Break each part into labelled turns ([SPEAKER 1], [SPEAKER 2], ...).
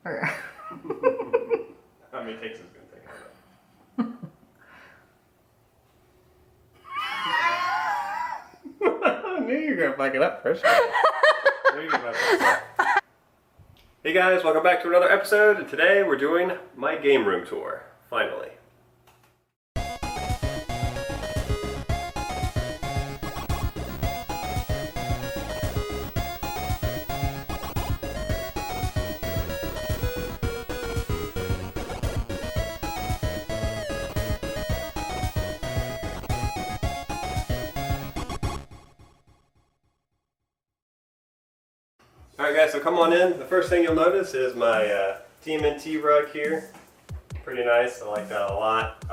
[SPEAKER 1] Or
[SPEAKER 2] How many takes is it going to take on that? I knew you were going to back it up first. Hey guys, welcome back to another episode, and today we're doing my game room tour, finally. Alright guys, so come on in. The first thing you'll notice is my TMNT rug here. Pretty nice, I like that a lot.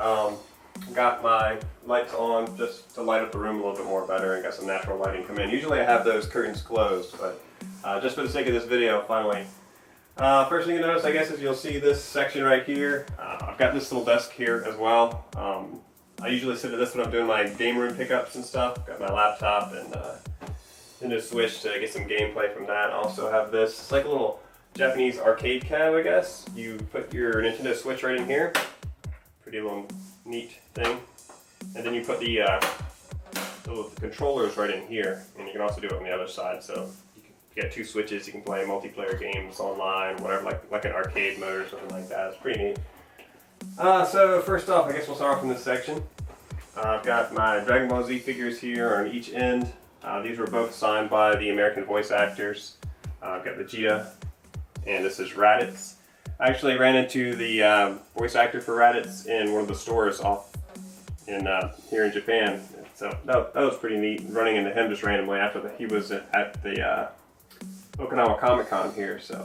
[SPEAKER 2] Got my lights on just to light up the room a little bit more better and got some natural lighting come in. Usually I have those curtains closed, but just for the sake of this video, finally. First thing you notice, I guess, is you'll see this section right here. I've got this little desk here as well. I usually sit at this when I'm doing my game room pickups and stuff. Got my laptop and Nintendo Switch to get some gameplay from that. I also have this. It's like a little Japanese arcade cab, I guess. You put your Nintendo Switch right in here. Pretty little neat thing. And then you put the controllers right in here. And you can also do it on the other side. So you get two switches. You can play multiplayer games online, whatever, like an arcade mode or something like that. It's pretty neat. So first off, I guess we'll start off in this section. I've got my Dragon Ball Z figures here on each end. These were both signed by the American voice actors. I've got Vegeta, and this is Raditz. I actually ran into the voice actor for Raditz in one of the stores off in here in Japan. So that was pretty neat, running into him just randomly after he was at the Okinawa Comic Con here. So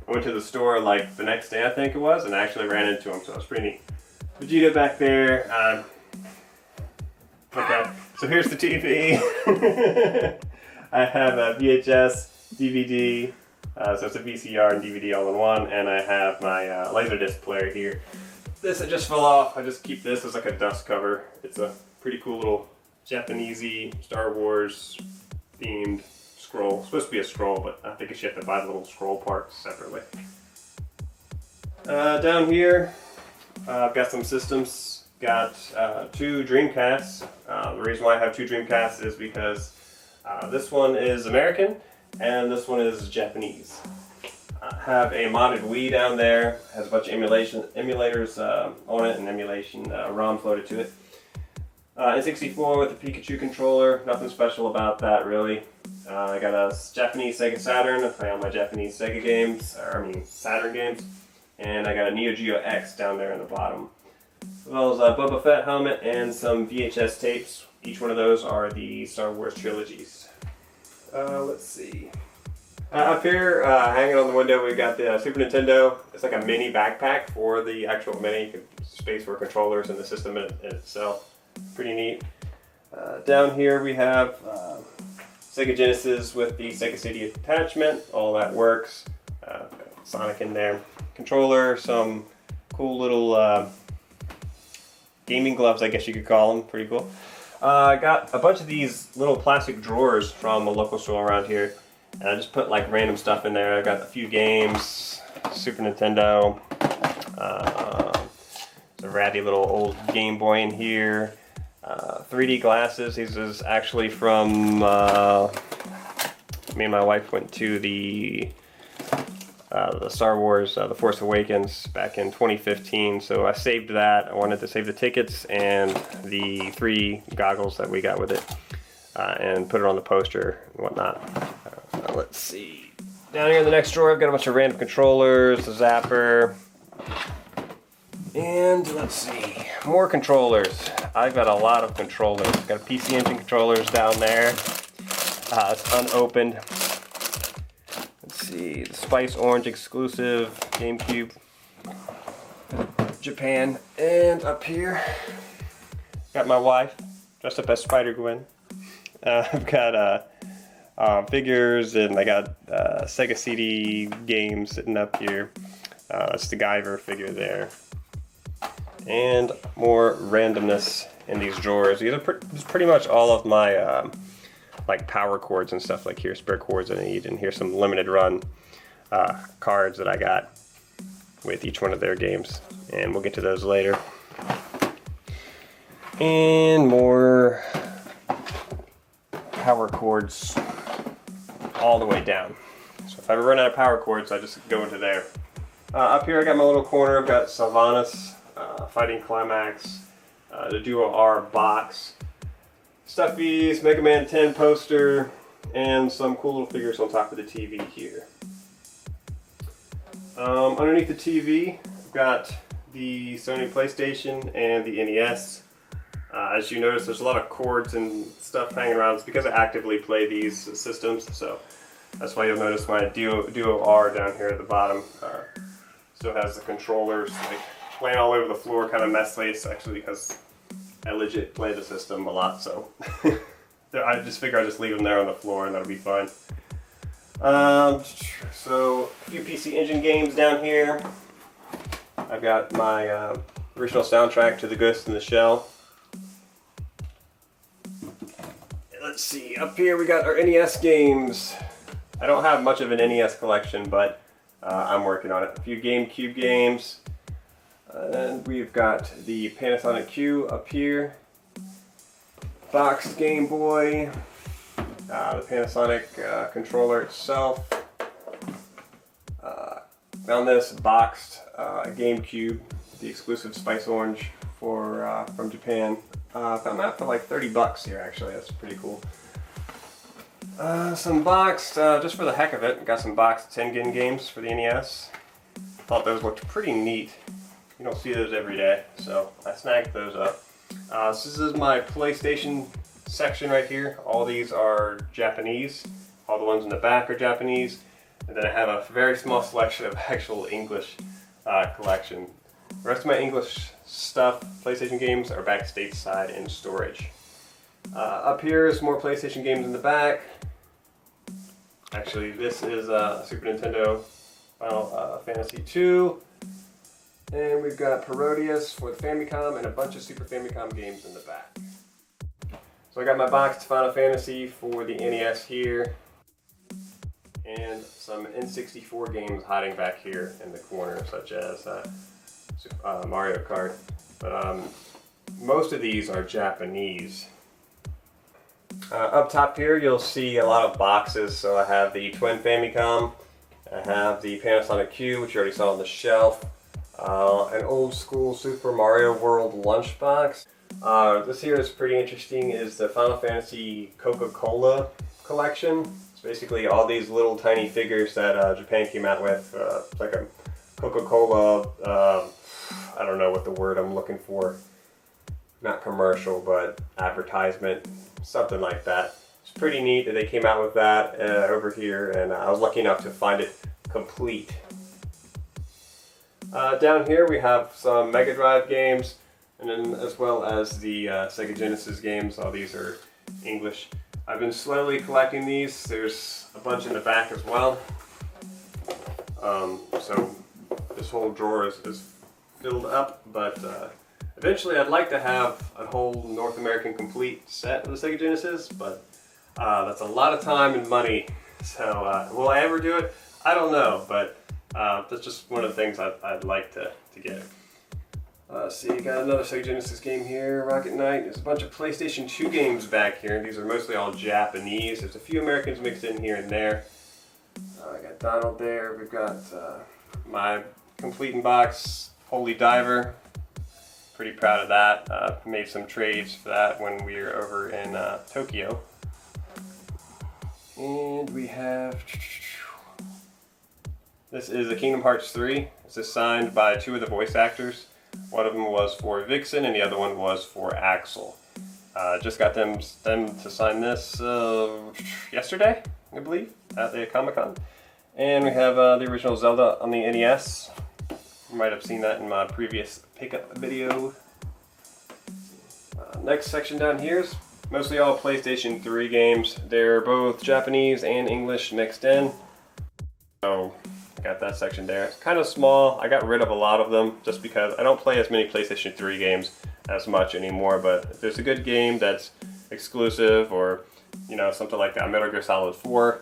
[SPEAKER 2] I went to the store like the next day, I think it was, and I actually ran into him, so it was pretty neat. Vegeta back there. Okay, so here's the TV. I have a VHS, DVD, so it's a VCR and DVD all in one, and I have my Laserdisc player here. This I just fell off. I just keep this as like a dust cover. It's a pretty cool little Japanesey Star Wars themed scroll. It's supposed to be a scroll, but I think you have to buy the little scroll parts separately. Down here, I've got some systems. Got two Dreamcasts. The reason why I have two Dreamcasts is because this one is American and this one is Japanese. I have a modded Wii down there. It has a bunch of emulators on it and emulation ROMs loaded to it. N64 with the Pikachu controller. Nothing special about that really. I got a Japanese Sega Saturn. I play on my Japanese Sega games, Saturn games. And I got a Neo Geo X down there in the bottom. As well as a Boba Fett helmet and some VHS tapes. Each one of those are the Star Wars trilogies. Let's see. Up here, hanging on the window, we've got the Super Nintendo. It's like a mini backpack for the actual mini, space for controllers and the system in itself. Pretty neat. Down here we have Sega Genesis with the Sega CD attachment. All that works. Sonic in there. Controller, some cool little gaming gloves, I guess you could call them. Pretty cool. I got a bunch of these little plastic drawers from a local store around here, and I just put like random stuff in there. I got a few games, Super Nintendo, a ratty little old Game Boy in here, 3D glasses. These is actually from me and my wife went to the Star Wars The Force Awakens back in 2015, so I saved that. I wanted to save the tickets and the 3 goggles that we got with it and put it on the poster and whatnot. Let's see. Down here in the next drawer I've got a bunch of random controllers, a zapper, and let's see, more controllers. I've got a lot of controllers. Got a PC Engine controllers down there. It's unopened. The Spice Orange exclusive GameCube Japan, and up here got my wife dressed up as Spider-Gwen. I've got figures, and I got Sega CD games sitting up here. That's the Guyver figure there, and more randomness in these drawers. These are pretty much all of my like power cords and stuff. Like here's spare cords I need, and here's some limited run cards that I got. with each one of their games, and we'll get to those later. And more power cords all the way down. So if I ever run out of power cords, I just go into there. Up here I got my little corner. I've got Sylvanas, Fighting Climax, the Duo R box, Stuffies, Mega Man 10 poster, and some cool little figures on top of the TV here. Underneath the TV, I've got the Sony PlayStation and the NES. As you notice, there's a lot of cords and stuff hanging around. It's because I actively play these systems, so that's why you'll notice my Duo R down here at the bottom still has the controllers like laying all over the floor, kind of messy. It's actually because I legit play the system a lot, so I just figure I'll just leave them there on the floor and that'll be fine. So a few PC Engine games down here. I've got my original soundtrack to The Ghost in the Shell. Let's see, up here we got our NES games. I don't have much of an NES collection, but I'm working on it. A few GameCube games. And we've got the Panasonic Q up here. Boxed Game Boy. The Panasonic controller itself. Found this boxed GameCube, the exclusive Spice Orange from Japan. Found that for like 30 bucks here actually, that's pretty cool. Some boxed, just for the heck of it, got some boxed Tengen games for the NES. Thought those looked pretty neat. You don't see those every day, so I snagged those up. So this is my PlayStation section right here. All these are Japanese. All the ones in the back are Japanese. And then I have a very small selection of actual English collection. The rest of my English stuff, PlayStation games, are back stateside in storage. Up here is more PlayStation games in the back. Actually, this is Super Nintendo Final Fantasy II. And we've got Parodius for the Famicom and a bunch of Super Famicom games in the back. So I got my boxed Final Fantasy for the NES here. And some N64 games hiding back here in the corner, such as Mario Kart. But most of these are Japanese. Up top here you'll see a lot of boxes. So I have the Twin Famicom, I have the Panasonic Q, which you already saw on the shelf, an old school Super Mario World lunchbox. This here is pretty interesting, is the Final Fantasy Coca-Cola collection. It's basically all these little tiny figures that Japan came out with. It's like a Coca-Cola, I don't know what the word I'm looking for. Not commercial, but advertisement, something like that. It's pretty neat that they came out with that over here, and I was lucky enough to find it complete. Down here we have some Mega Drive games, and then as well as the Sega Genesis games. All these are English. I've been slowly collecting these. There's a bunch in the back as well. So this whole drawer is filled up, but eventually I'd like to have a whole North American complete set of the Sega Genesis, but that's a lot of time and money. So will I ever do it? I don't know, but that's just one of the things I'd like to get. See, got another Sega Genesis game here, Rocket Knight. There's a bunch of PlayStation 2 games back here. These are mostly all Japanese. There's a few Americans mixed in here and there. I got Donald there. We've got my complete in box Holy Diver. Pretty proud of that. Made some trades for that when we were over in Tokyo. And we have... This is a Kingdom Hearts 3. This is signed by two of the voice actors. One of them was for Vixen and the other one was for Axel. Just got them to sign this yesterday, I believe, at the Comic-Con. And we have the original Zelda on the NES. You might have seen that in my previous pickup video. Next section down here is mostly all PlayStation 3 games. They're both Japanese and English mixed in. So I got that section there. It's kind of small. I got rid of a lot of them just because I don't play as many PlayStation 3 games as much anymore, but if there's a good game that's exclusive or, you know, something like that, Metal Gear Solid 4,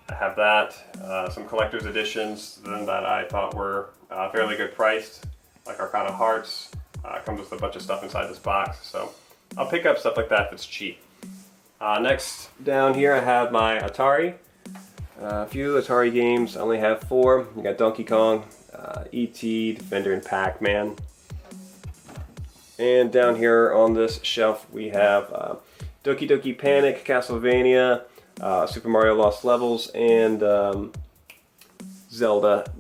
[SPEAKER 2] I have that, some collector's editions then that I thought were fairly good priced, like Arcana Hearts. Comes with a bunch of stuff inside this box, so I'll pick up stuff like that if it's cheap. Next down here I have my Atari. A few Atari games. I only have 4. You got Donkey Kong, E.T., Defender, and Pac-Man. And down here on this shelf we have Doki Doki Panic, Castlevania, Super Mario Lost Levels, and Zelda.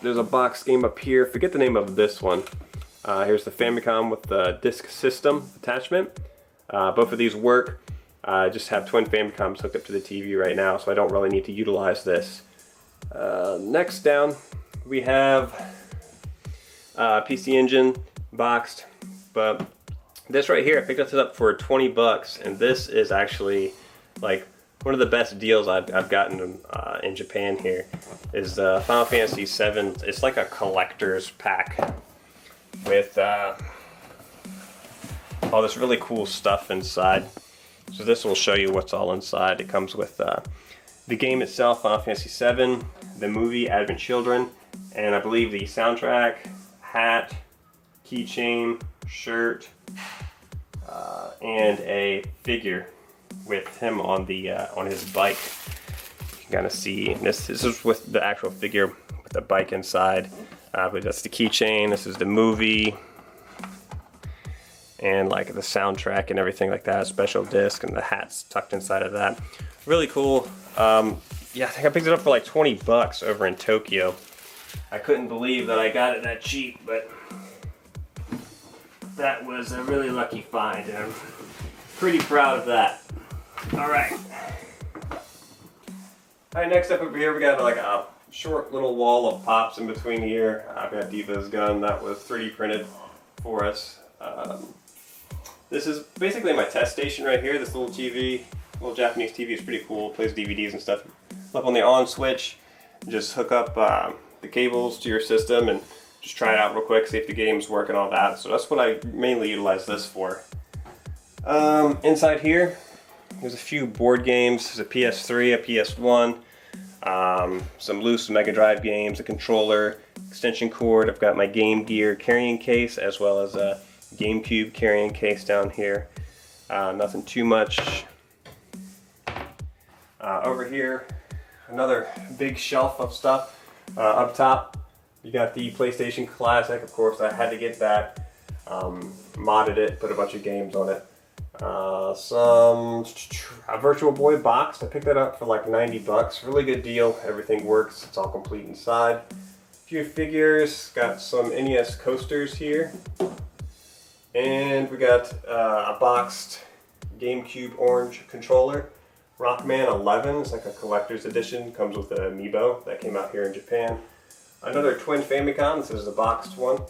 [SPEAKER 2] There's a box game up here. Forget the name of this one. Here's the Famicom with the disk system attachment. Both of these work. I just have twin Famicoms hooked up to the TV right now, so I don't really need to utilize this. Next down, we have PC Engine boxed, but this right here, I picked this up for 20 bucks, and this is actually like one of the best deals I've gotten in Japan here. Is Final Fantasy VII. It's like a collector's pack with all this really cool stuff inside. So this will show you what's all inside. It comes with the game itself, Final Fantasy VII, the movie Advent Children, and I believe the soundtrack, hat, keychain, shirt, and a figure with him on the on his bike. You can kind of see this is with the actual figure with the bike inside. But that's the keychain. This is the movie, and like the soundtrack and everything like that. A special disc, and the hat's tucked inside of that. Really cool. Yeah, I think I picked it up for like 20 bucks over in Tokyo. I couldn't believe that I got it that cheap, but that was a really lucky find, and I'm pretty proud of that. All right. All right, next up over here we got like a short little wall of pops in between here. I've got Diva's gun that was 3D printed for us. This is basically my test station right here. This little TV, little Japanese TV is pretty cool. Plays DVDs and stuff. Flip on the on switch, just hook up the cables to your system and just try it out real quick, see if the game's work and all that. So that's what I mainly utilize this for. Inside here, there's a few board games. There's a PS3, a PS1, some loose Mega Drive games, a controller, extension cord. I've got my Game Gear carrying case as well as a GameCube carrying case down here. Nothing too much. Over here, another big shelf of stuff. Up top, you got the PlayStation Classic. Of course, I had to get that. Modded it, put a bunch of games on it. A Virtual Boy box. I picked that up for like 90 bucks. Really good deal. Everything works. It's all complete inside. A few figures. Got some NES coasters here. And we got a boxed GameCube orange controller. Rockman 11. It's like a collector's edition. Comes with an amiibo that came out here in Japan. Another twin Famicom. This is a boxed one.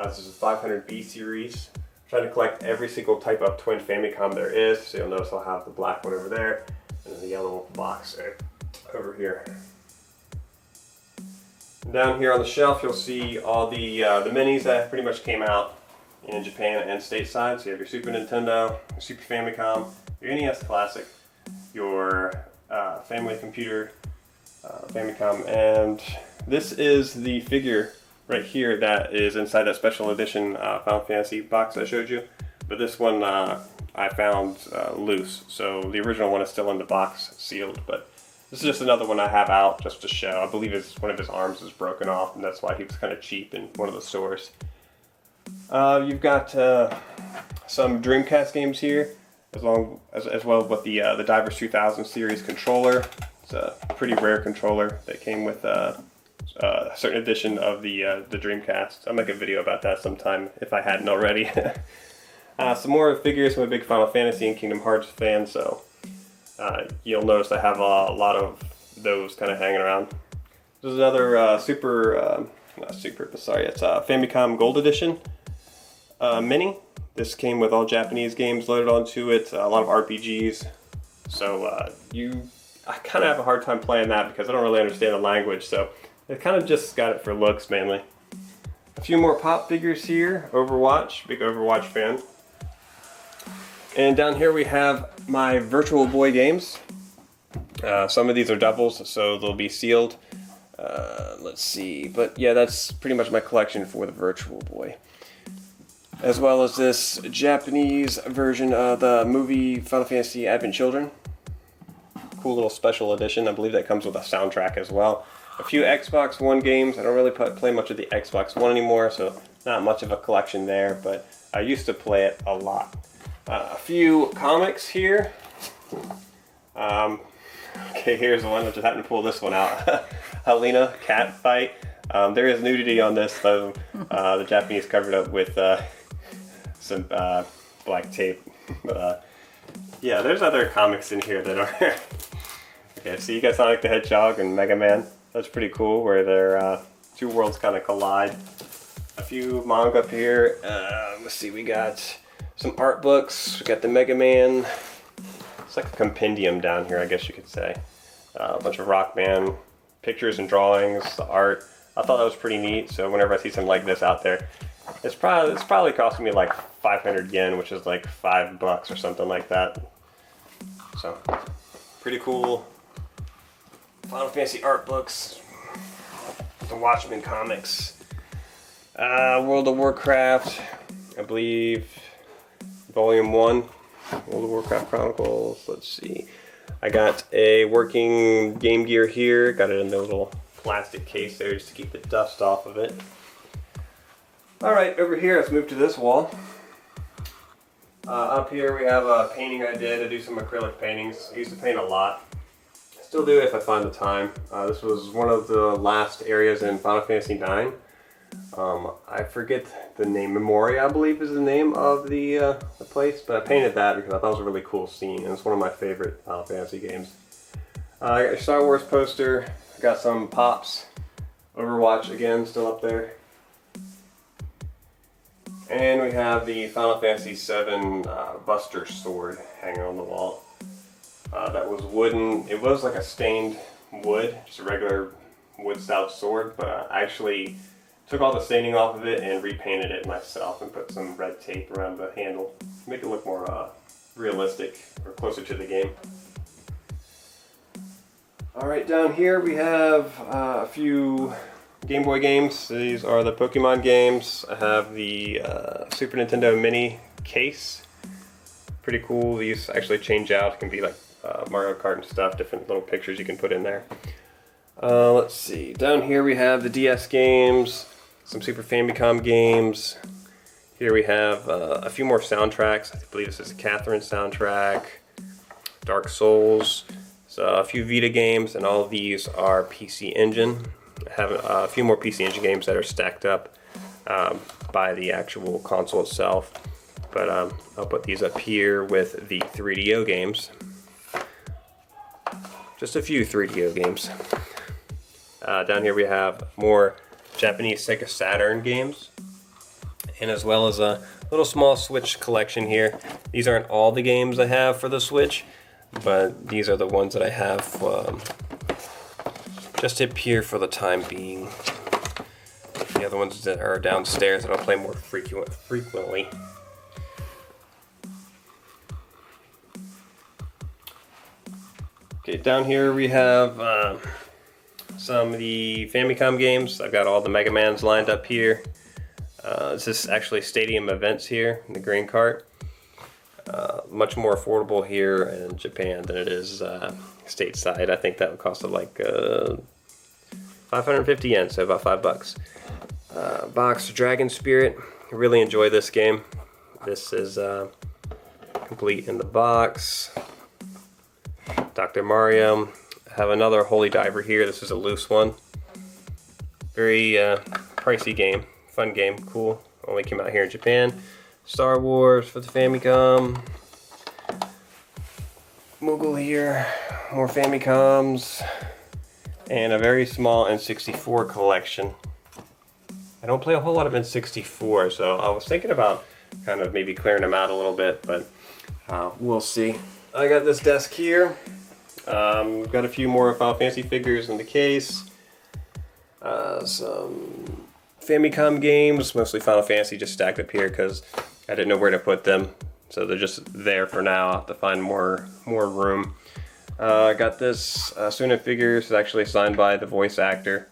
[SPEAKER 2] This is a 500B series. Trying to collect every single type of twin Famicom there is. So you'll notice I'll have the black one over there and then the yellow box over here. Down here on the shelf you'll see all the minis that pretty much came out in Japan and stateside. So you have your Super Nintendo, your Super Famicom, your NES Classic, your family computer Famicom, and this is the figure right here that is inside that special edition Final Fantasy box I showed you. But this one I found loose, so the original one is still in the box sealed, but this is just another one I have out just to show. I believe one of his arms is broken off, and that's why he was kind of cheap in one of the stores. You've got some Dreamcast games here, as well with the Divers 2000 series controller. It's a pretty rare controller that came with a certain edition of the Dreamcast. I'll make a video about that sometime if I hadn't already. Some more figures. I'm a big Final Fantasy and Kingdom Hearts fan, so you'll notice I have a lot of those kind of hanging around. This is another it's a Famicom Gold Edition mini. This came with all Japanese games loaded onto it, a lot of RPGs. So I kind of have a hard time playing that because I don't really understand the language, so I kind of just got it for looks mainly. A few more pop figures here. Overwatch, big Overwatch fan. And down here we have my Virtual Boy games. Some of these are doubles, so they'll be sealed. Let's see, but yeah, that's pretty much my collection for the Virtual Boy. As well as this Japanese version of the movie Final Fantasy Advent Children. Cool little special edition. I believe that comes with a soundtrack as well. A few Xbox One games. I don't really play much of the Xbox One anymore, so not much of a collection there, but I used to play it a lot. A few comics here. Okay, here's the one. I just happened to pull this one out. Helena cat fight. There is nudity on this, though. The Japanese covered up with some black tape. Yeah, there's other comics in here that are... Okay, so you got Sonic the Hedgehog and Mega Man. That's pretty cool, where their two worlds kind of collide. A few manga up here. Let's see, we got some art books. We got the Mega Man. It's like a compendium down here, I guess you could say. A bunch of Rock Band pictures and drawings, the art. I thought that was pretty neat, so whenever I see something like this out there, it's probably costing me like 500 yen, which is like $5 or something like that. So, pretty cool. Final Fantasy art books, the Watchmen comics, World of Warcraft, I believe, Volume 1, World of Warcraft Chronicles. Let's see. I got a working Game Gear here, got it in the little plastic case there just to keep the dust off of it. Alright, over here, let's move to this wall. Up here we have a painting I did. I do some acrylic paintings. I used to paint a lot. Still do if I find the time. This was one of the last areas in Final Fantasy IX. I forget the name. Memoria, I believe, is the name of the place, but I painted that because I thought it was a really cool scene, and it's one of my favorite Final Fantasy games. I got a Star Wars poster. I got some Pops. Overwatch again, still up there. And we have the Final Fantasy VII Buster Sword hanging on the wall. That was wooden. It was like a stained wood, just a regular wood style sword, but I actually took all the staining off of it and repainted it myself and put some red tape around the handle to make it look more realistic or closer to the game. Alright, down here we have a few Game Boy games. These are the Pokemon games. I have the Super Nintendo Mini case. Pretty cool. These actually change out. It can be like Mario Kart and stuff, different little pictures you can put in there. Let's see. Down here we have the DS games, some Super Famicom games. Here we have a few more soundtracks. I believe this is a Catherine soundtrack, Dark Souls, so a few Vita games, and all of these are PC Engine. I have a few more PC Engine games that are stacked up by the actual console itself. But I'll put these up here with the 3DO games. Just a few 3DO games. Down here we have more Japanese Sega Saturn games, and as well as a little small Switch collection here. These aren't all the games I have for the Switch, but these are the ones that I have just up here for the time being. The other ones that are downstairs that I'll play more frequently. Okay, down here we have some of the Famicom games. I've got all the Mega Mans lined up here. This is actually Stadium Events here in the green cart. Much more affordable here in Japan than it is stateside. I think that would cost like 550 yen, so about $5. Box Dragon Spirit. I really enjoy this game. This is complete in the box. Dr. Mario. I have another Holy Diver here. This is a loose one. Very pricey game. Fun game. Cool. Only came out here in Japan. Star Wars for the Famicom. Moogle here. More Famicoms. And a very small N64 collection. I don't play a whole lot of N64, so I was thinking about kind of maybe clearing them out a little bit, but we'll see. I got this desk here. Got a few more Final Fantasy figures in the case. Some Famicom games, mostly Final Fantasy, just stacked up here because I didn't know where to put them. So they're just there for now. I'll have to find more room. I got this Suna figure. It's actually signed by the voice actor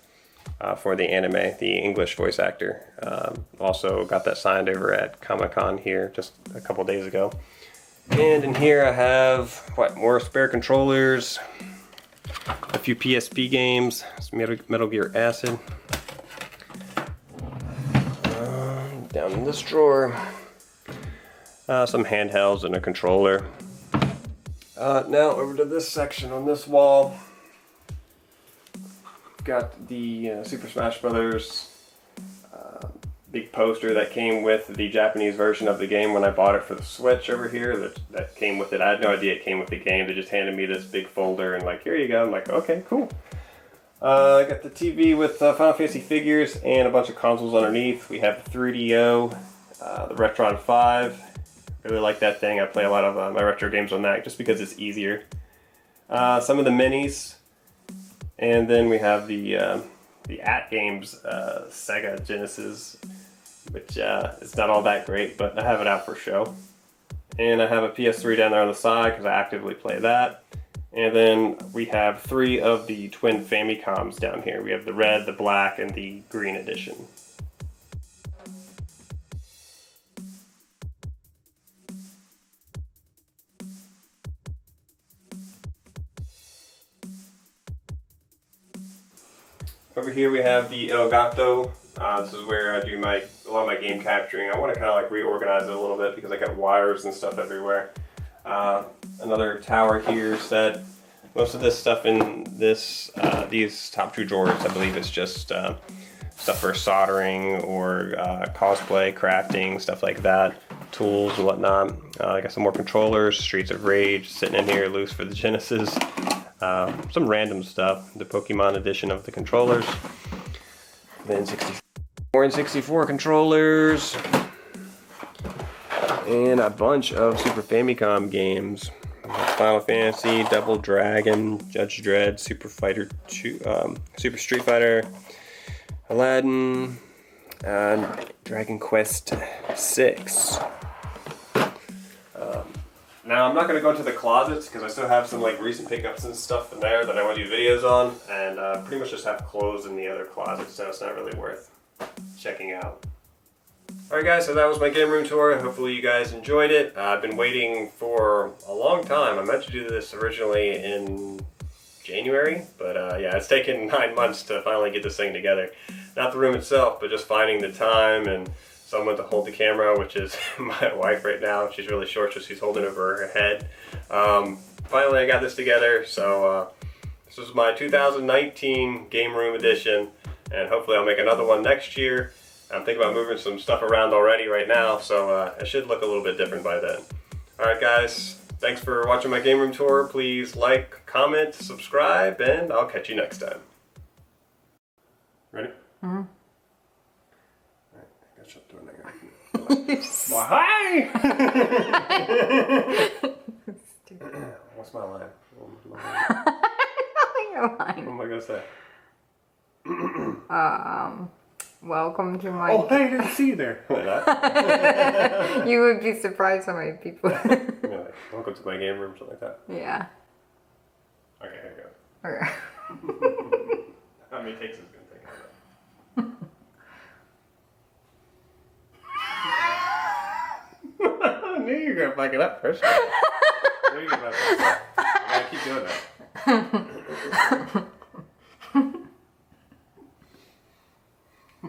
[SPEAKER 2] for the anime, the English voice actor. Also got that signed over at Comic-Con here just a couple days ago. And in here I have, more spare controllers, a few PSP games, some Metal Gear Acid. Down in this drawer, some handhelds and a controller. Now over to this section on this wall. Got the Super Smash Brothers big poster that came with the Japanese version of the game when I bought it for the Switch over here. That came with it. I had no idea it came with the game. They just handed me this big folder and like, here you go. I'm like, okay, cool. I got the TV with Final Fantasy figures and a bunch of consoles underneath. We have the 3DO, the Retron 5. Really like that thing. I play a lot of my retro games on that just because it's easier. Some of the minis. And then we have the At Games Sega Genesis, which is not all that great, but I have it out for show. And I have a PS3 down there on the side because I actively play that. And then we have 3 of the twin Famicoms down here. We have the red, the black, and the green edition. Over here we have the Elgato. This is where I do a lot of my game capturing. I want to kind of like reorganize it a little bit because I got wires and stuff everywhere. Another tower here set. Most of this stuff in these top 2 drawers, I believe it's just stuff for soldering or cosplay, crafting, stuff like that. Tools and whatnot. I got some more controllers, Streets of Rage sitting in here loose for the Genesis. Some random stuff, the Pokemon edition of the controllers, then 64 controllers, and a bunch of Super Famicom games. Final Fantasy, Double Dragon, Judge Dredd, Super Fighter 2, Super Street Fighter, Aladdin, and Dragon Quest 6. Now I'm not going to go into the closets because I still have some like recent pickups and stuff in there that I want to do videos on, and pretty much just have clothes in the other closets, so it's not really worth checking out. Alright guys, so that was my game room tour. Hopefully you guys enjoyed it. I've been waiting for a long time. I meant to do this originally in January, but yeah, it's taken 9 months to finally get this thing together. Not the room itself, but just finding the time and someone to hold the camera, which is my wife right now. She's really short, so she's holding over her head. Finally, I got this together, so this was my 2019 Game Room Edition, and hopefully I'll make another one next year. I'm thinking about moving some stuff around already right now, so it should look a little bit different by then. Alright guys, thanks for watching my Game Room tour. Please like, comment, subscribe, and I'll catch you next time. Ready? Mm-hmm. Well, hi! What's my line? What am I gonna say?
[SPEAKER 1] Welcome to my...
[SPEAKER 2] Oh, hey, I didn't see you there.
[SPEAKER 1] You would be surprised how many people...
[SPEAKER 2] Like, welcome to my game room, something like that.
[SPEAKER 1] Yeah.
[SPEAKER 2] Okay, here we
[SPEAKER 1] Okay.
[SPEAKER 2] go. How many takes is it gonna take? I knew you were going to back it up first. I knew you were going to back it up. I gotta keep doing that.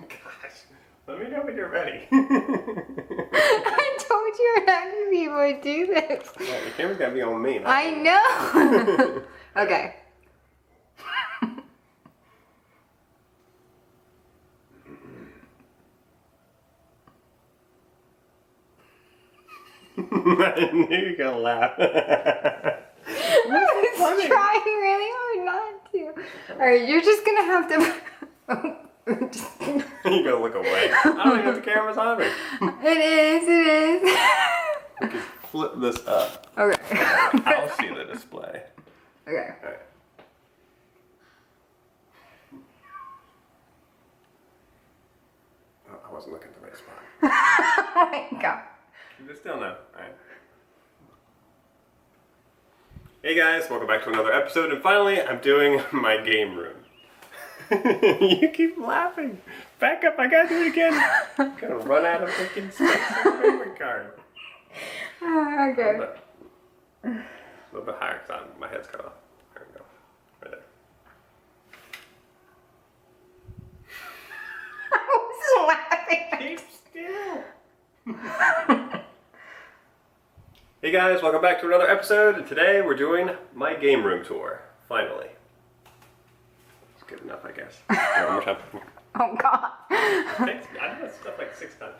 [SPEAKER 2] Gosh, let me know when you're ready.
[SPEAKER 1] I told you I'm not going to be able to do this.
[SPEAKER 2] Yeah, the camera's got to be on me.
[SPEAKER 1] I know. Okay.
[SPEAKER 2] I knew you were gonna laugh.
[SPEAKER 1] I was trying really hard not to. Alright, you're just gonna have to...
[SPEAKER 2] You're gonna look away. I don't even know if the camera's on me.
[SPEAKER 1] It is.
[SPEAKER 2] We can flip this up.
[SPEAKER 1] Okay.
[SPEAKER 2] I'll see the display.
[SPEAKER 1] Okay.
[SPEAKER 2] Alright. Oh, I wasn't looking at the right spot.
[SPEAKER 1] Oh my god.
[SPEAKER 2] Keep it still now. Alright. Hey guys, welcome back to another episode, and finally I'm doing my game room. You keep laughing. Back up, I gotta do it again. I'm gonna run out of freaking space on the memory card.
[SPEAKER 1] Okay.
[SPEAKER 2] A little bit higher, because my head's cut off. There we go. Right there.
[SPEAKER 1] I was laughing.
[SPEAKER 2] Keep still. Hey guys, welcome back to another episode, and today we're doing my game room tour. Finally. It's good enough, I guess. One more time.
[SPEAKER 1] Oh God.
[SPEAKER 2] Thanks. I did that stuff like 6 times.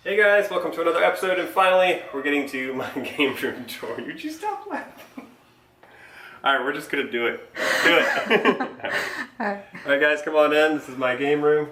[SPEAKER 2] Hey guys, welcome to another episode, and finally we're getting to my game room tour. Would you stop laughing? Alright, we're just gonna do it. Do it. Alright guys, come on in. This is my game room.